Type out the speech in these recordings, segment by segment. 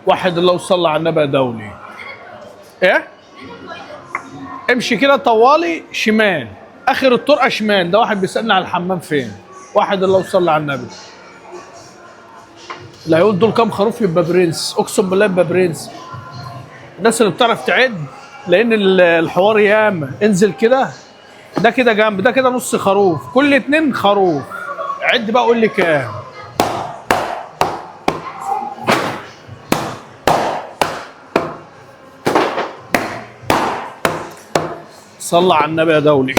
واحد الله وصلى على النبي دولي. ايه؟ امشي كده طوالي شمال، اخر الطرقه شمال. ده واحد بيسالني على الحمام فين. واحد الله وصلى على النبي. اللي هيقول دول كام خروف يبقى برنس، اقسم بالله يبقى برنس. الناس اللي بتعرف تعد، لان الحوار ياما. انزل كده، ده كده جنب، ده كده نص خروف، كل اتنين خروف. عد بقى قول لي كام. صلى على النبي يا دولي.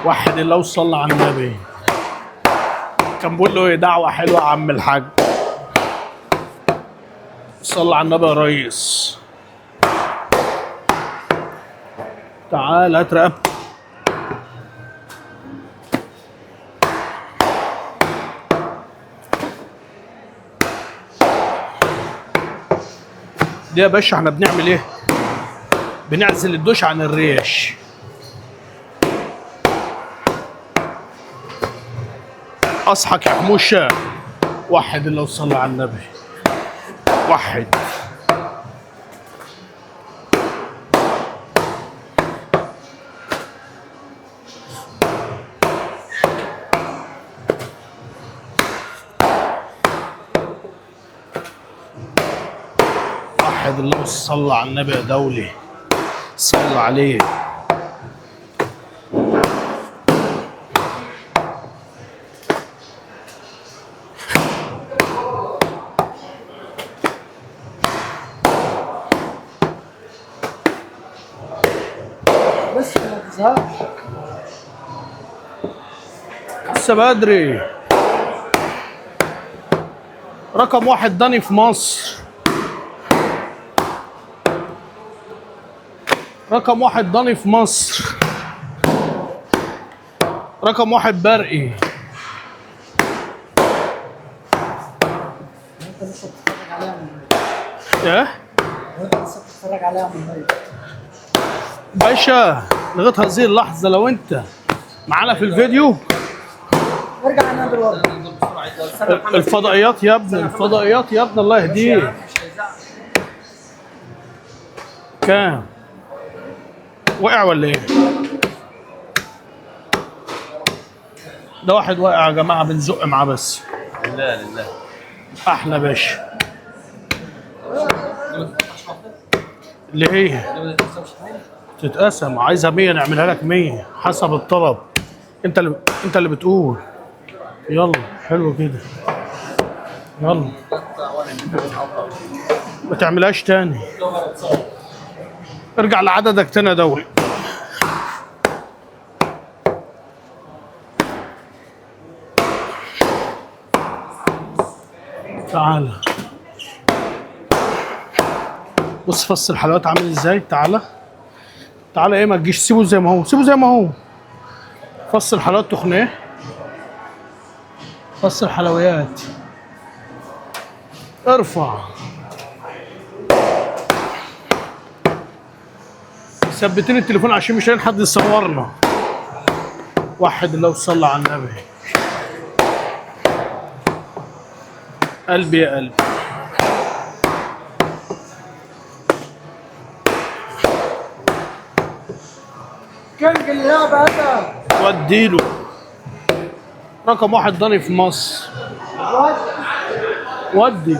واحد الله وصلى على النبي. كان بيقول له ايه؟ دعوه حلوه يا عم الحاج. صلى على النبي يا ريس. تعال هات رقبتي. دي يا باشا احنا بنعمل ايه؟ بنعزل الدوش عن الريش. اصحك يا حموشه. واحد اللي وصل على النبي. واحد. واحد اللي صلى على النبي يا دولي. صلى عليه. بس ما تزهقش. لسه بدري. رقم واحد ضاني في مصر. رقم واحد ضاني في مصر. رقم واحد برقي. انت لسه بتتفرج عليها من ايه؟ وانت لسه بتتفرج عليها من باشا لغايه هذه اللحظه لو انت معانا في الفيديو، ارجع نادر ورا. الفضائيات يا ابني، الفضائيات يا ابني الله يهديك. كام؟ وقع ولا ايه؟ ده واحد واقع يا جماعه، بنزق معاه بس. لله لله. احلى باشا. اللي هي تتقسم، عايزها 100 نعملها لك 100 حسب الطلب. انت اللي بتقول. يلا حلو كده. يلا ما تعملهاش تاني. ارجع لعددك تاني يا دوري. تعالى بص فص الحلويات عامل ازاي. تعالى تعالى. ايه ما تجيش، سيبه زي ما هو، سيبه زي ما هو. فص الحلويات تخنيه. فص الحلويات. ارفع. ثبتين التليفون عشان مش لاقيين حد يصورنا. واحد الله وصلى على النبي. قلبي يا قلبي. كنج اللعبة هذا. وديله. رقم واحد ضاني في مصر. ودي.